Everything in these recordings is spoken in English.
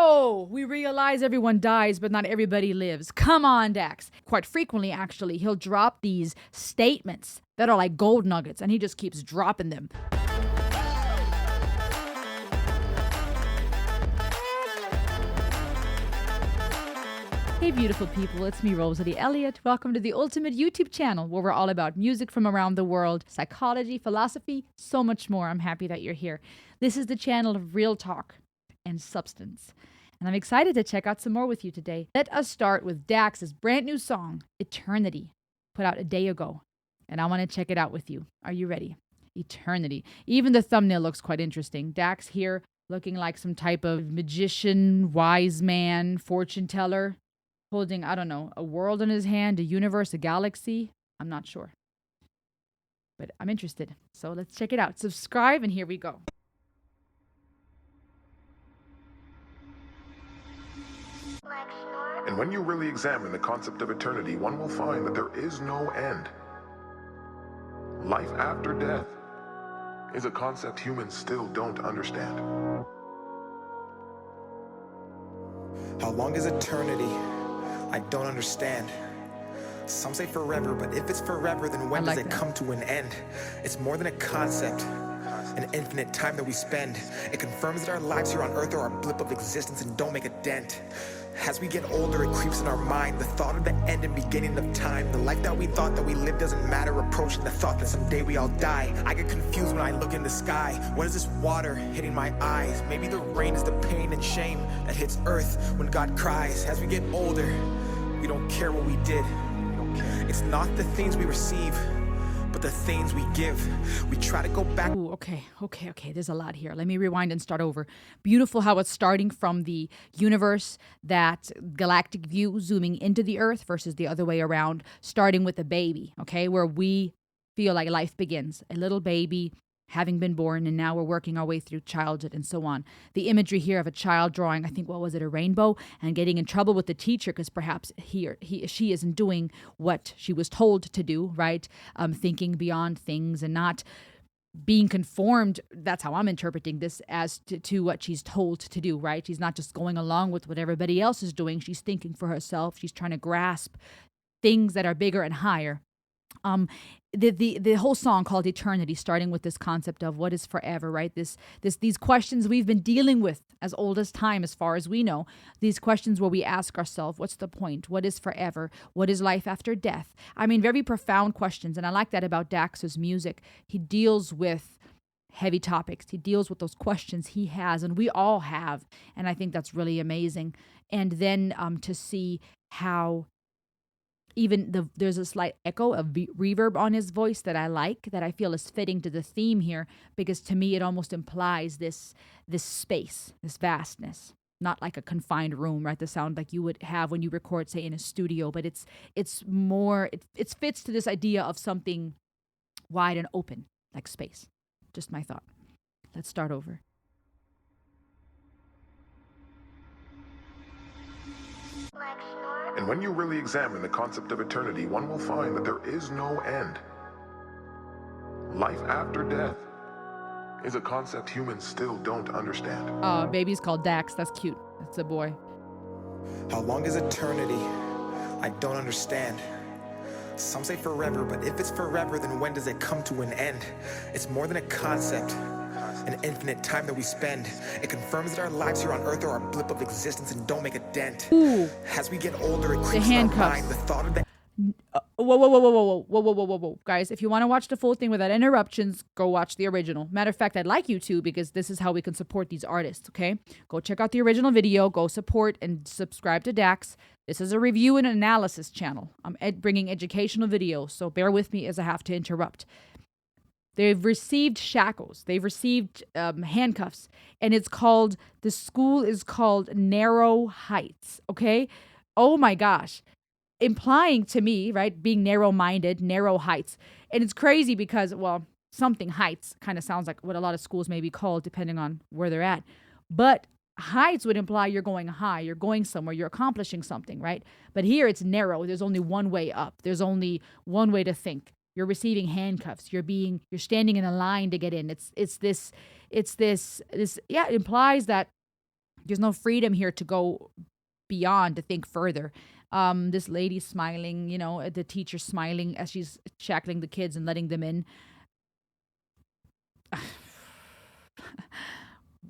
Oh, we realize everyone dies, but not everybody lives. Come on, Dax. Quite frequently, actually, he'll drop these statements that are like gold nuggets, and he just keeps dropping them. Hey beautiful people, it's me Rosalie Elliott. Welcome to the ultimate YouTube channel where we're all about music from around the world, psychology, philosophy, so much more. I'm happy that you're here. This is the channel of real talk and substance. And I'm excited to check out some more with you today. Let us start with Dax's brand new song, Eternity, put out a day ago. And I want to check it out with you. Are you ready? Eternity. Even the thumbnail looks quite interesting. Dax here looking like some type of magician, wise man, fortune teller, holding, I don't know, a world in his hand, a universe, a galaxy. I'm not sure. But I'm interested. So let's check it out. Subscribe and here we go. And when you really examine the concept of eternity, one will find that there is no end. Life after death is a concept humans still don't understand. How long is eternity? I don't understand. Some say forever, but if it's forever, then when does it come to an end? It's more than a concept, an infinite time that we spend. It confirms that our lives here on earth are a blip of existence and don't make a dent. As we get older, it creeps in our mind, the thought of the end and beginning of time. The life that we thought that we live doesn't matter, approaching the thought that someday we all die. I get confused when I look in the sky. What is this water hitting my eyes? Maybe the rain is the pain and shame that hits earth when God cries. As we get older, we don't care what we did. It's not the things we receive, but the things we give. We try to go back. Ooh, okay. There's a lot here. Let me rewind and start over. Beautiful how it's starting from the universe, that galactic view, zooming into the earth versus the other way around, starting with the baby, okay, where we feel like life begins. A little baby having been born, and now we're working our way through childhood and so on. The imagery here of a child drawing, I think, what was it, a rainbow, and getting in trouble with the teacher because perhaps she isn't doing what she was told to do, right? Thinking beyond things and not being conformed. That's how I'm interpreting this, as to what she's told to do, right? She's not just going along with what everybody else is doing. She's thinking for herself. She's trying to grasp things that are bigger and higher. The whole song called Eternity, starting with this concept of what is forever, right? These questions we've been dealing with as old as time, as far as we know. These questions where we ask ourselves, what's the point? What is forever? What is life after death? I mean, very profound questions, and I like that about Dax's music. He deals with heavy topics. He deals with those questions he has, and we all have, and I think that's really amazing. And then to see how even there's a slight echo of reverb on his voice that I like, that I feel is fitting to the theme here, because to me it almost implies this space, this vastness, not like a confined room, right? The sound like you would have when you record, say, in a studio, but it's more, it fits to this idea of something wide and open, like space. Just my thought. Let's start over. And when you really examine the concept of eternity, one will find that there is no end. Life after death is a concept humans still don't understand. Baby's called Dax. That's cute. It's a boy. How long is eternity? I don't understand. Some say forever, but if it's forever, then when does it come to an end? It's more than a concept, an infinite time that we spend. It confirms that our lives here on earth are a blip of existence and don't make a dent. Ooh. As we get older, it creeps in our mind, the thought of the Whoa. Guys, if you want to watch the full thing without interruptions, go watch the original. Matter of fact, I'd like you to, because this is how we can support these artists, okay? Go check out the original video, go support and subscribe to Dax. This is a review and analysis channel. I'm bringing educational videos, so bear with me as I have to interrupt. They've received shackles. They've received handcuffs. And the school is called Narrow Heights, okay? Oh my gosh. Implying to me, right, being narrow-minded, Narrow Heights. And it's crazy because, well, something heights kind of sounds like what a lot of schools may be called depending on where they're at. But heights would imply you're going high, you're going somewhere, you're accomplishing something, right? But here it's narrow. There's only one way up. There's only one way to think. You're receiving handcuffs. You're standing in a line to get in. It implies that There's no freedom here to go beyond, to think further. This lady smiling, the teacher smiling as she's shackling the kids and letting them in.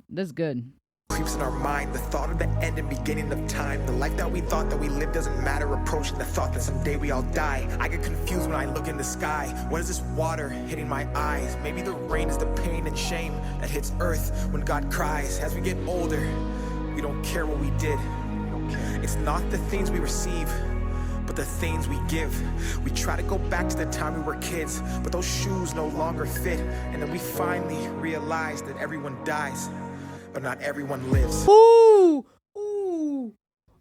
That's good. Creeps in our mind, the thought of the end and beginning of time. The life that we thought that we lived doesn't matter, approaching the thought that someday we all die. I get confused when I look in the sky. What is this water hitting my eyes? Maybe the rain is the pain and shame that hits earth when God cries. As we get older, we don't care what we did. It's not the things we receive, but the things we give. We try to go back to the time we were kids, but those shoes no longer fit. And then we finally realize that everyone dies, but not everyone lives. Ooh, ooh,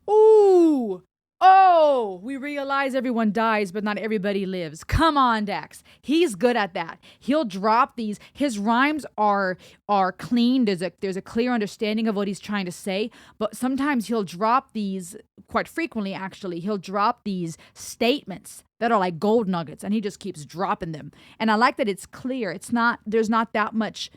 ooh. Oh, we realize everyone dies, but not everybody lives. Come on, Dax. He's good at that. He'll drop these. His rhymes are clean. There's a clear understanding of what he's trying to say, but sometimes he'll drop these, quite frequently actually, he'll drop these statements that are like gold nuggets, and he just keeps dropping them. And I like that it's clear. There's not that much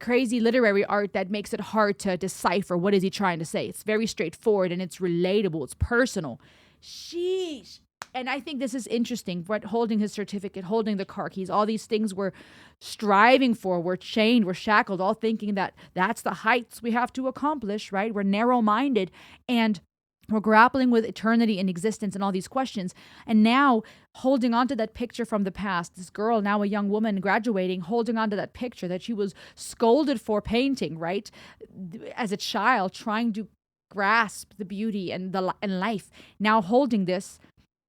crazy literary art that makes it hard to decipher what is he trying to say. It's very straightforward and it's relatable. It's personal. Sheesh. And I think this is interesting. What, holding his certificate, holding the car keys, all these things we're striving for, we're chained, we're shackled, all thinking that that's the heights we have to accomplish, right? We're narrow-minded and we're grappling with eternity and existence and all these questions. And now holding on to that picture from the past, this girl, now a young woman graduating, holding on to that picture that she was scolded for painting, right? As a child, trying to grasp the beauty and life. Now holding this,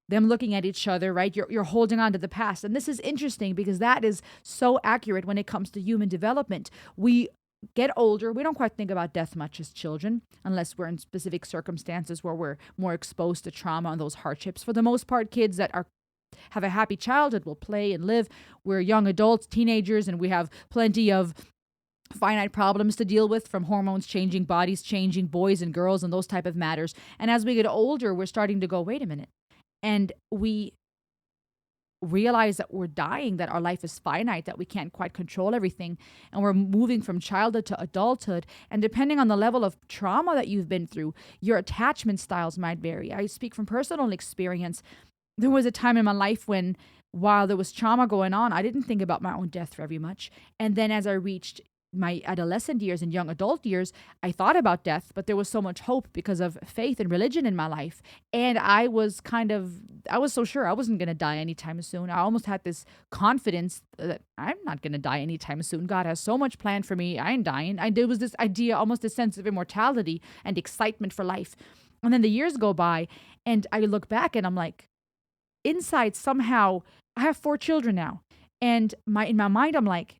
them looking at each other, right? You're holding on to the past. And this is interesting because that is so accurate when it comes to human development. We get older, we don't quite think about death much as children, unless we're in specific circumstances where we're more exposed to trauma and those hardships. For the most part, kids that have a happy childhood will play and live. We're young adults, teenagers, and we have plenty of finite problems to deal with, from hormones changing, bodies changing, boys and girls, and those type of matters. And as we get older, we're starting to go, wait a minute. And we realize that we're dying, that our life is finite, that we can't quite control everything, and we're moving from childhood to adulthood. And depending on the level of trauma that you've been through, your attachment styles might vary. I speak from personal experience. There was a time in my life when, while there was trauma going on, I didn't think about my own death very much. And then as I reached my adolescent years and young adult years, I thought about death, but there was so much hope because of faith and religion in my life. And I was so sure I wasn't going to die anytime soon. I almost had this confidence that I'm not going to die anytime soon. God has so much planned for me. I ain't dying. There was this idea, almost a sense of immortality and excitement for life. And then the years go by and I look back and I'm like, inside somehow, I have 4 children now. And in my mind, I'm like,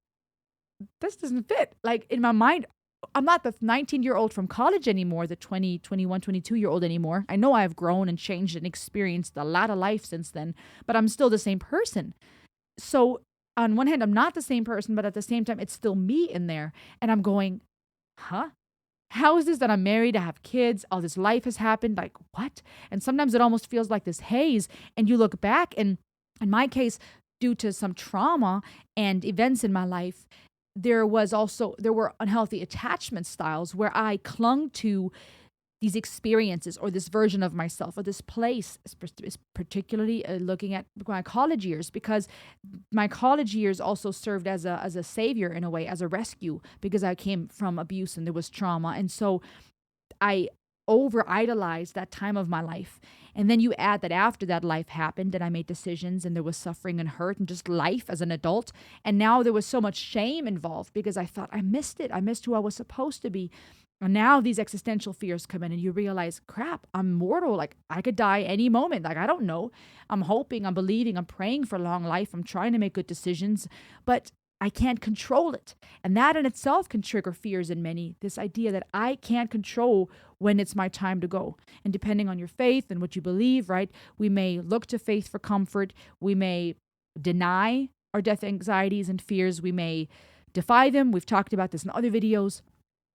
this doesn't fit. Like, in my mind, I'm not the 19-year-old from college anymore, the 20, 21, 22-year-old anymore. I know I've grown and changed and experienced a lot of life since then, but I'm still the same person. So on one hand, I'm not the same person, but at the same time, it's still me in there. And I'm going, huh? How is this that I'm married, I have kids, all this life has happened? Like, what? And sometimes it almost feels like this haze. And you look back, and in my case, due to some trauma and events in my life, there were unhealthy attachment styles where I clung to these experiences or this version of myself or this place, particularly looking at my college years, because my college years also served as a savior in a way, as a rescue, because I came from abuse and there was trauma. And so I over-idolized that time of my life. And then you add that after that life happened and I made decisions and there was suffering and hurt and just life as an adult. And now there was so much shame involved because I thought I missed it. I missed who I was supposed to be. And now these existential fears come in and you realize, crap, I'm mortal. Like, I could die any moment. Like, I don't know. I'm hoping, I'm believing, I'm praying for long life. I'm trying to make good decisions, but I can't control it. And that in itself can trigger fears in many. This idea that I can't control when it's my time to go. And depending on your faith and what you believe, right, we may look to faith for comfort. We may deny our death anxieties and fears. We may defy them. We've talked about this in other videos.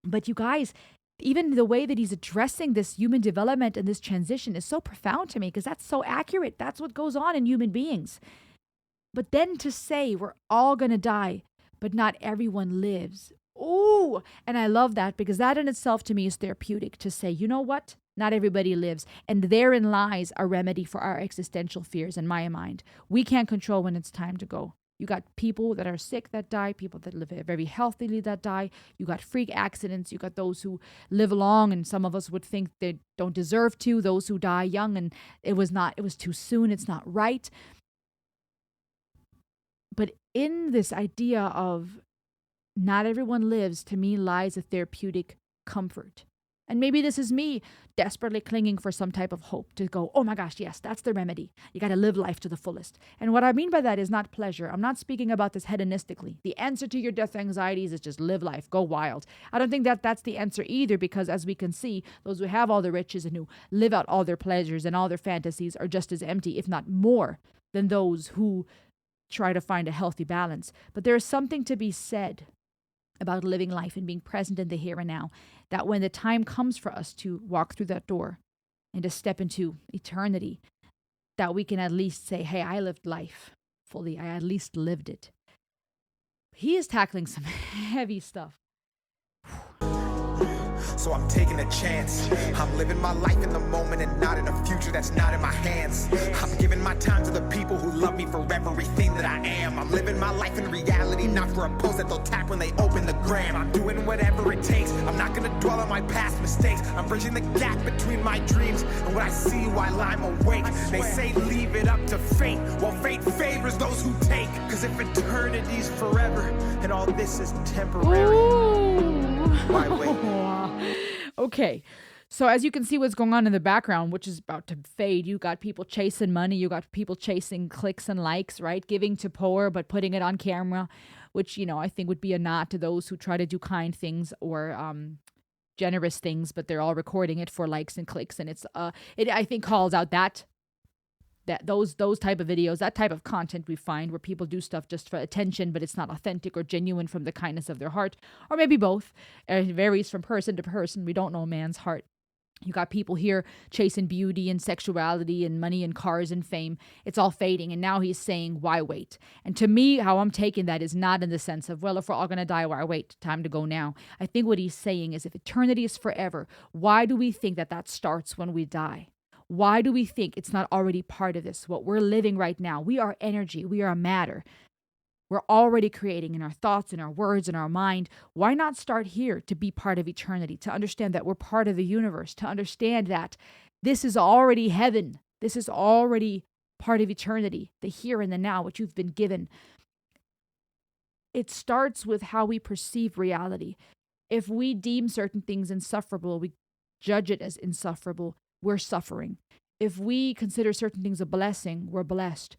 But you guys, even the way that he's addressing this human development and this transition is so profound to me because that's so accurate. That's what goes on in human beings. But then to say we're all going to die, but not everyone lives. Ooh, and I love that because that in itself to me is therapeutic to say, you know what? Not everybody lives. And therein lies a remedy for our existential fears in my mind. We can't control when it's time to go. You got people that are sick that die, people that live very healthily that die. You got freak accidents. You got those who live long and some of us would think they don't deserve to, those who die young and it was too soon, it's not right. But in this idea of not everyone lives, to me lies a therapeutic comfort. And maybe this is me desperately clinging for some type of hope to go, oh my gosh, yes, that's the remedy. You got to live life to the fullest. And what I mean by that is not pleasure. I'm not speaking about this hedonistically. The answer to your death anxieties is just live life, go wild. I don't think that that's the answer either, because as we can see, those who have all the riches and who live out all their pleasures and all their fantasies are just as empty, if not more, than those who try to find a healthy balance. But there is something to be said about living life and being present in the here and now, that when the time comes for us to walk through that door and to step into eternity, that we can at least say, hey, I lived life fully. I at least lived it. He is tackling some heavy stuff. So I'm taking a chance. I'm living my life in the moment and not in a future that's not in my hands. I'm giving my time to the people who love me for everything that I am. I'm living my life in reality, not for a post that they'll tap when they open the gram. I'm doing whatever it takes. I'm not gonna dwell on my past mistakes. I'm bridging the gap between my dreams and what I see while I'm awake. They say leave it up to fate. Well, fate favors those who take. Cause if eternity's forever and all this is temporary, why wait? Okay, so as you can see what's going on in the background, which is about to fade, you got people chasing money, you got people chasing clicks and likes, right? Giving to poor, but putting it on camera, which, you know, I think would be a nod to those who try to do kind things or generous things, but they're all recording it for likes and clicks. And it I think calls out that those type of videos, that type of content we find where people do stuff just for attention, but it's not authentic or genuine from the kindness of their heart, or maybe both. It varies from person to person. We don't know a man's heart. You got people here chasing beauty and sexuality and money and cars and fame. It's all fading. And now he's saying, why wait? And to me, how I'm taking that is not in the sense of, well, if we're all going to die, why wait? Time to go now. I think what he's saying is, if eternity is forever, why do we think that starts when we die? Why do we think it's not already part of this? What we're living right now, we are energy, we are matter. We're already creating in our thoughts, in our words, in our mind. Why not start here to be part of eternity, to understand that we're part of the universe, to understand that this is already heaven. This is already part of eternity, the here and the now, what you've been given. It starts with how we perceive reality. If we deem certain things insufferable, we judge it as insufferable, we're suffering. If we consider certain things a blessing, we're blessed.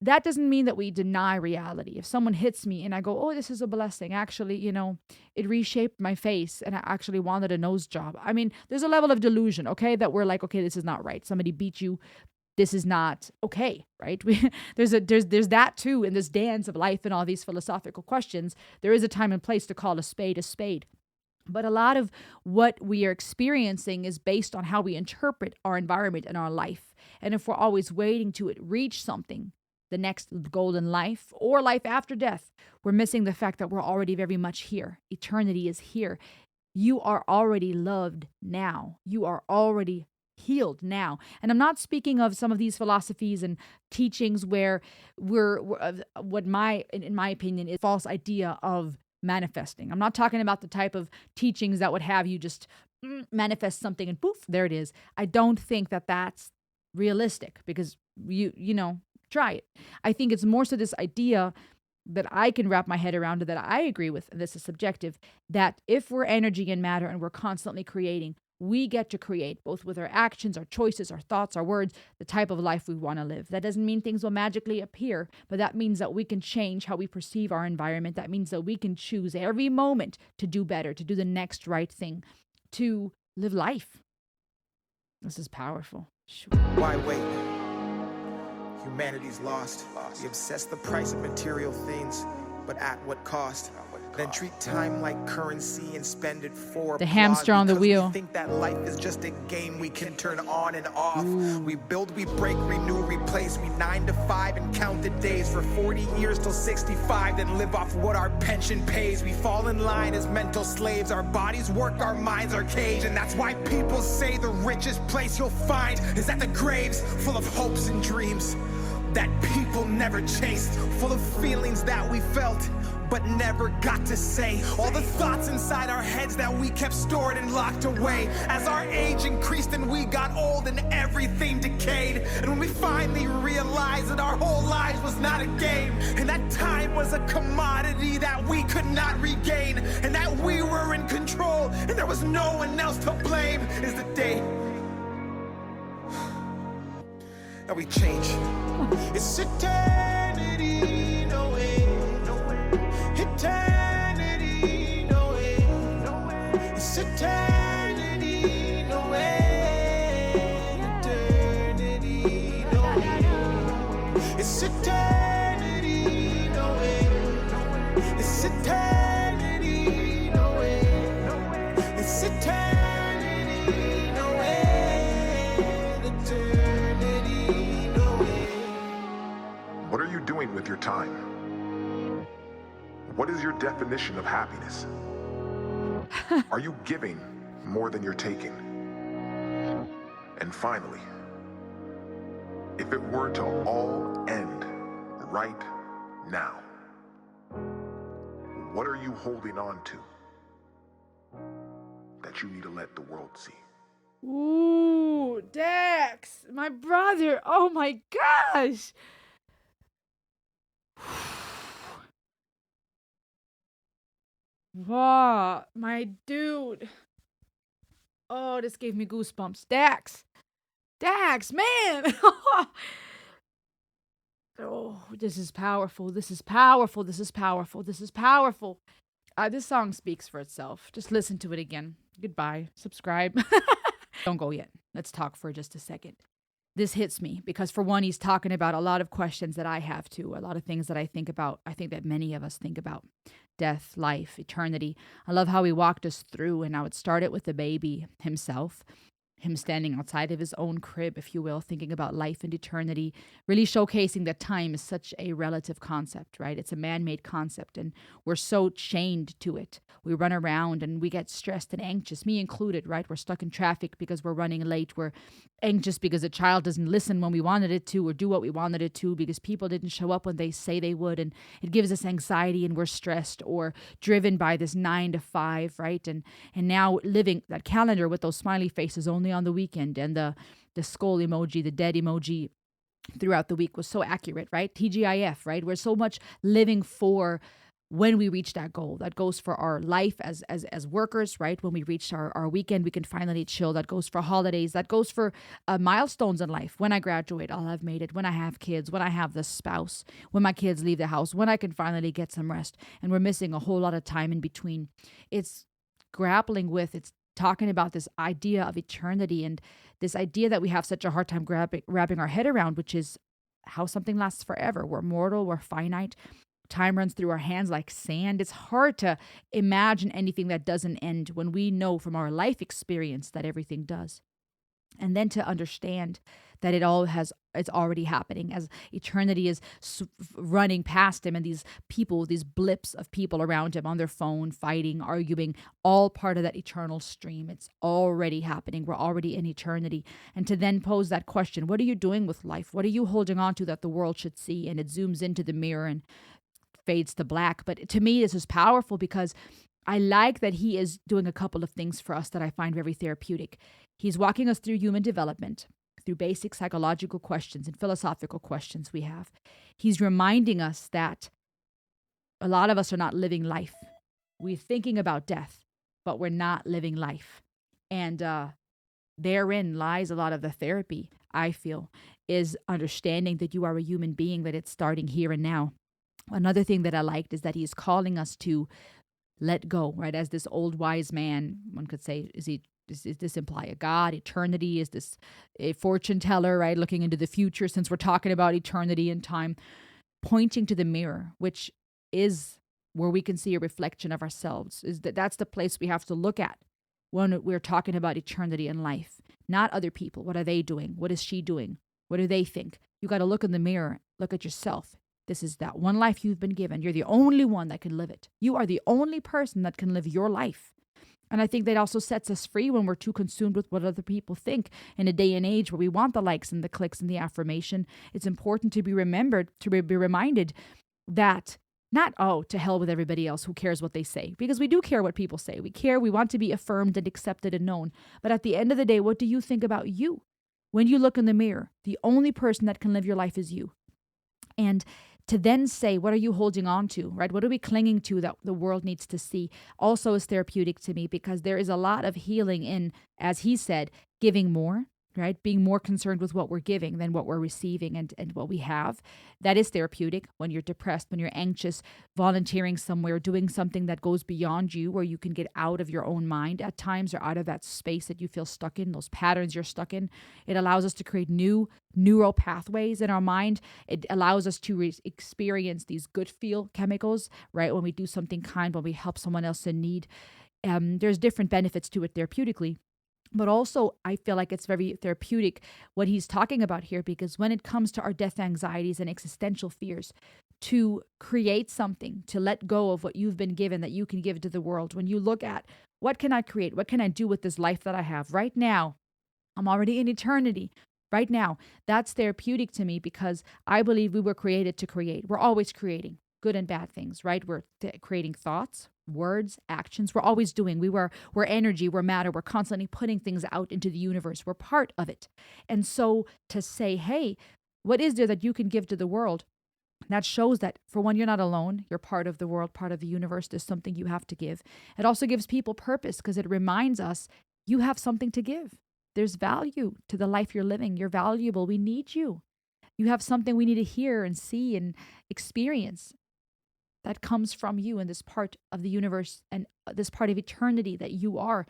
That doesn't mean that we deny reality. If someone hits me and I go, oh, this is a blessing. Actually, you know, it reshaped my face and I actually wanted a nose job. I mean, there's a level of delusion, okay, that we're like, okay, this is not right. Somebody beat you. This is not okay, right? There's that too in this dance of life and all these philosophical questions. There is a time and place to call a spade a spade. But a lot of what we are experiencing is based on how we interpret our environment and our life. And if we're always waiting to reach something, the next golden life or life after death, we're missing the fact that we're already very much here. Eternity is here. You are already loved now. You are already healed now. And I'm not speaking of some of these philosophies and teachings where we're in my opinion, is false idea of manifesting. I'm not talking about the type of teachings that would have you just manifest something and poof, there it is. I don't think that that's realistic, because you know, try it. I think it's more so this idea that I can wrap my head around, that I agree with, and this is subjective, that if we're energy and matter and we're constantly creating, we get to create both with our actions, our choices, our thoughts, our words, the type of life we want to live. That doesn't mean things will magically appear, but that means that we can change how we perceive our environment. That means that we can choose every moment to do better, to do the next right thing, to live life. This is powerful. Why wait? Humanity's lost. We obsess the price of material things, but at what cost? Then treat time like currency and spend it for The applause, hamster on the because wheel. we think that life is just a game we can turn on and off. We build, we break, renew, replace. We 9 to 5 and count the days for 40 years till 65, then live off what our pension pays. We fall in line as mental slaves. Our bodies work, our minds are caged. And that's why people say the richest place you'll find is at the graves, full of hopes and dreams that people never chased, full of feelings that we felt but never got to say. All the thoughts inside our heads that we kept stored and locked away. As our age increased and we got old and everything decayed. And when we finally realized that our whole lives was not a game, and that time was a commodity that we could not regain, and that we were in control and there was no one else to blame, is the day that we change. It's eternity, no way, eternity, no way, it's eternity, no way, eternity, no way, it's eternity, no way, it's eternity, no way, it's eternity, no way, eternity, no way. What are you doing with your time? What is your definition of happiness? Are you giving more than you're taking? And finally, if it were to all end right now, what are you holding on to that you need to let the world see? Ooh, Dex, my brother. Oh my gosh. Wow, my dude. Oh, this gave me goosebumps. Dax, man. Oh, this is powerful. This is powerful. This is powerful. This is powerful. This song speaks for itself. Just listen to it again. Goodbye. Subscribe. Don't go yet. Let's talk for just a second. This hits me because, for one, he's talking about a lot of questions that I have too, a lot of things that I think about. I think that many of us think about: death, life, eternity. I love how he walked us through, and how it started with the baby himself, him standing outside of his own crib, if you will, thinking about life and eternity, really showcasing that time is such a relative concept, right? It's a man-made concept, and we're so chained to it. We run around and we get stressed and anxious, me included, right? We're stuck in traffic because we're running late. We're anxious because a child doesn't listen when we wanted it to, or do what we wanted it to, because people didn't show up when they say they would, and it gives us anxiety, and we're stressed or driven by this 9 to 5, right? And now living that calendar with those smiley faces only on the weekend, and the skull emoji, the dead emoji throughout the week was so accurate, right? TGIF, right? We're so much living for when we reach that goal. That goes for our life as workers, right? When we reach our weekend, we can finally chill. That goes for holidays. That goes for milestones in life. When I graduate, I'll have made it. When I have kids, when I have the spouse, when my kids leave the house, when I can finally get some rest. And we're missing a whole lot of time in between. It's grappling with, it's talking about this idea of eternity, and this idea that we have such a hard time wrapping our head around, which is how something lasts forever. We're mortal, we're finite. Time runs through our hands like sand. It's hard to imagine anything that doesn't end when we know from our life experience that everything does. And then to understand that it's already happening as eternity is running past him, and these people, these blips of people around him on their phone, fighting, arguing, all part of that eternal stream. It's already happening. We're already in eternity. And to then pose that question, what are you doing with life? What are you holding on to that the world should see? And it zooms into the mirror and fades to black. But to me, this is powerful because I like that he is doing a couple of things for us that I find very therapeutic. He's walking us through human development, through basic psychological questions and philosophical questions we have. He's reminding us that a lot of us are not living life. We're thinking about death, but we're not living life. And therein lies a lot of the therapy, I feel, is understanding that you are a human being, that it's starting here and now. Another thing that I liked is that he's calling us to let go, right? As this old wise man, one could say, does this imply a God, eternity? Is this a fortune teller, right? Looking into the future, since we're talking about eternity and time, pointing to the mirror, which is where we can see a reflection of ourselves. That's the place we have to look at when we're talking about eternity and life, not other people. What are they doing? What is she doing? What do they think? You got to look in the mirror, look at yourself. This is that one life you've been given. You're the only one that can live it. You are the only person that can live your life. And I think that also sets us free when we're too consumed with what other people think. In a day and age where we want the likes and the clicks and the affirmation, it's important to be remembered, to be reminded that not, oh, to hell with everybody else, who cares what they say? Because we do care what people say. We care, we want to be affirmed and accepted and known. But at the end of the day, what do you think about you? When you look in the mirror, the only person that can live your life is you. And to then say, what are you holding on to, right? What are we clinging to that the world needs to see also is therapeutic to me, because there is a lot of healing in, as he said, giving more, right? Being more concerned with what we're giving than what we're receiving and what we have. That is therapeutic. When you're depressed, when you're anxious, volunteering somewhere, doing something that goes beyond you, where you can get out of your own mind at times, or out of that space that you feel stuck in, those patterns you're stuck in. It allows us to create new neural pathways in our mind. It allows us to experience these good feel chemicals, right? When we do something kind, when we help someone else in need. There's different benefits to it therapeutically. But also, I feel like it's very therapeutic what he's talking about here, because when it comes to our death anxieties and existential fears, to create something, to let go of what you've been given that you can give to the world. When you look at, what can I create? What can I do with this life that I have right now? I'm already in eternity. Right now, that's therapeutic to me, because I believe we were created to create. We're always creating good and bad things, right? We're creating thoughts, words, actions. We're always doing. We're energy, we're matter. We're constantly putting things out into the universe. We're part of it. And so to say, hey, what is there that you can give to the world? That shows that, for one, you're not alone. You're part of the world, part of the universe. There's something you have to give. It also gives people purpose, because it reminds us you have something to give. There's value to the life you're living. You're valuable. We need you. You have something we need to hear and see and experience that comes from you in this part of the universe and this part of eternity that you are.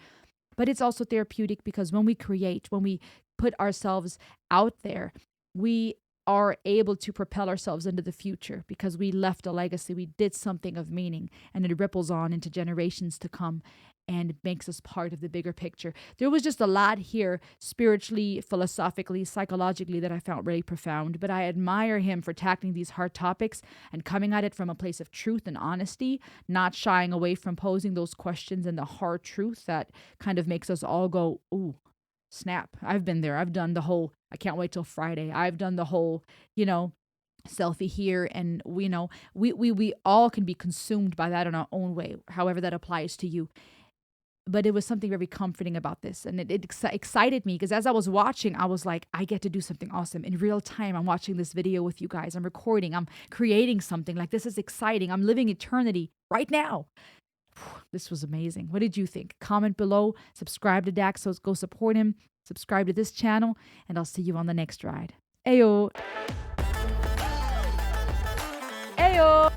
But it's also therapeutic, because when we create, when we put ourselves out there, we are able to propel ourselves into the future, because we left a legacy. We did something of meaning, and it ripples on into generations to come, and it makes us part of the bigger picture. There was just a lot here, spiritually, philosophically, psychologically, that I found really profound. But I admire him for tackling these hard topics and coming at it from a place of truth and honesty, not shying away from posing those questions and the hard truth that kind of makes us all go, ooh, snap. I've been there. I've done the whole, I can't wait till Friday. I've done the whole, selfie here. And we all can be consumed by that in our own way, however that applies to you. But it was something very comforting about this. And it excited me, because as I was watching, I was like, I get to do something awesome. In real time, I'm watching this video with you guys. I'm recording. I'm creating something. Like, this is exciting. I'm living eternity right now. This was amazing. What did you think? Comment below. Subscribe to Dax, so go support him. Subscribe to this channel. And I'll see you on the next ride. Ayo. Ayo.